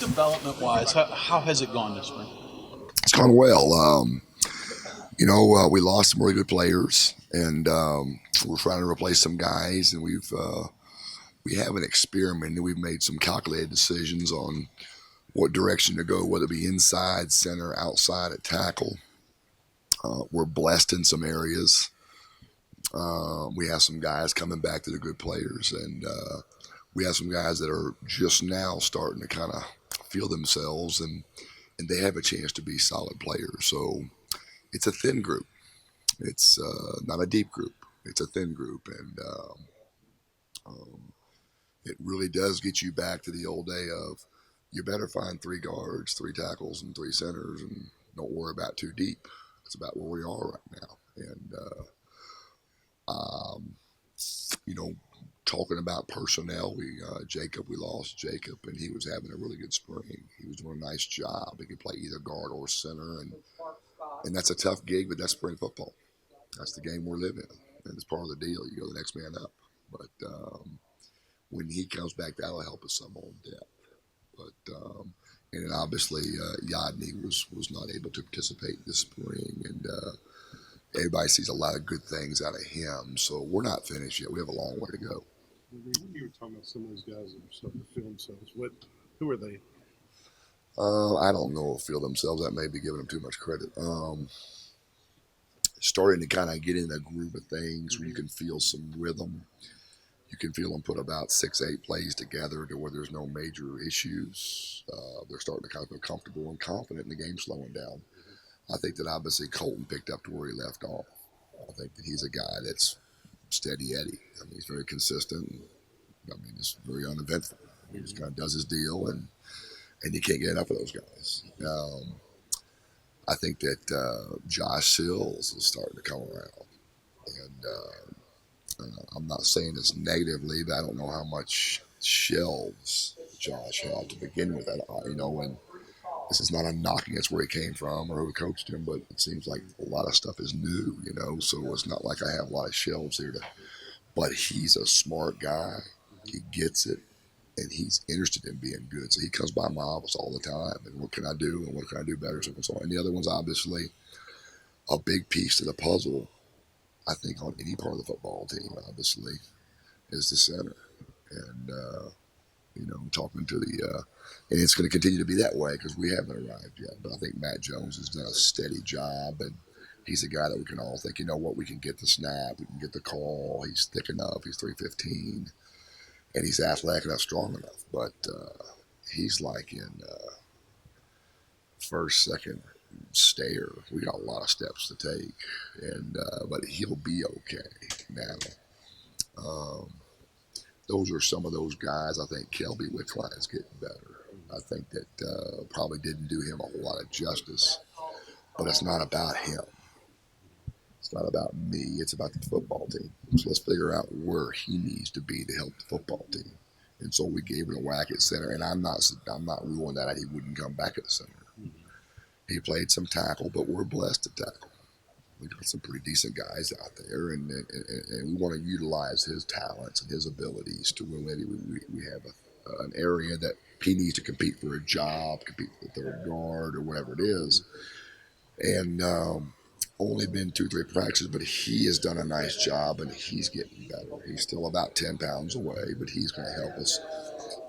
development-wise, how has it gone this spring? It's gone well. We lost some really good players, and we're trying to replace some guys, and we haven't experimented. We've made some calculated decisions on what direction to go, whether it be inside, center, outside at tackle. We're blessed in some areas. We have some guys coming back that are good players, and we have some guys that are just now starting to kind of feel themselves, and they have a chance to be solid players. So it's a thin group. It's not a deep group. It's a thin group, and it really does get you back to the old day of you better find 3 guards, 3 tackles, and 3 centers, and don't worry about too deep. It's about where we are right now, and talking about personnel, we lost Jacob, and he was having a really good spring. He was doing a nice job. He could play either guard or center, and that's a tough gig, but that's spring football. That's the game we're living in, and it's part of the deal. You go the next man up, but when he comes back, that'll help us some on depth. But and then obviously Yadney was not able to participate this spring, and everybody sees a lot of good things out of him. So we're not finished yet. We have a long way to go. You were talking about some of those guys that are starting to feel themselves. Who are they? I don't know if feel themselves. That may be giving them too much credit. Starting to kind of get in a groove of things where you can feel some rhythm. You can feel them put about 6-8 plays together to where there's no major issues. They're starting to kind of feel comfortable and confident in the game slowing down. I think that obviously Colton picked up to where he left off. I think that he's a guy that's steady Eddie. I mean, he's very consistent. He's very uneventful. He just kind of does his deal, and you can't get enough of those guys. I think that Josh Sills is starting to come around, and I'm not saying this negatively, but I don't know how much shelves Josh had to begin with. And this is not a knock against where he came from or who coached him, but it seems like a lot of stuff is new, so it's not like I have a lot of shelves here but he's a smart guy. He gets it, and he's interested in being good. So he comes by my office all the time, and what can I do, and what can I do better, so and so on. And the other one's obviously a big piece to the puzzle, I think, on any part of the football team, obviously, is the center. And, talking to and it's going to continue to be that way because we haven't arrived yet. But I think Matt Jones has done a steady job, and he's a guy that we can all think, we can get the snap, we can get the call. He's thick enough. He's 315, and he's athletic enough, strong enough. But he's like in first, second stair. We got a lot of steps to take, and but he'll be okay now. Those are some of those guys. I think Kelby Wickline is getting better. I think that probably didn't do him a whole lot of justice, but it's not about him. It's not about me. It's about the football team. So let's figure out where he needs to be to help the football team. And so we gave him a whack at center, and I'm not ruling that out. He wouldn't come back at the center. He played some tackle, but we're blessed to tackle. We got some pretty decent guys out there, and we want to utilize his talents and his abilities to win. We have an area that he needs to compete for a job, compete for the third guard or whatever it is. And only been 2-3 practices, but he has done a nice job, and he's getting better. He's still about 10 pounds away, but he's going to help us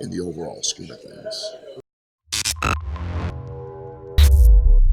in the overall scheme of things.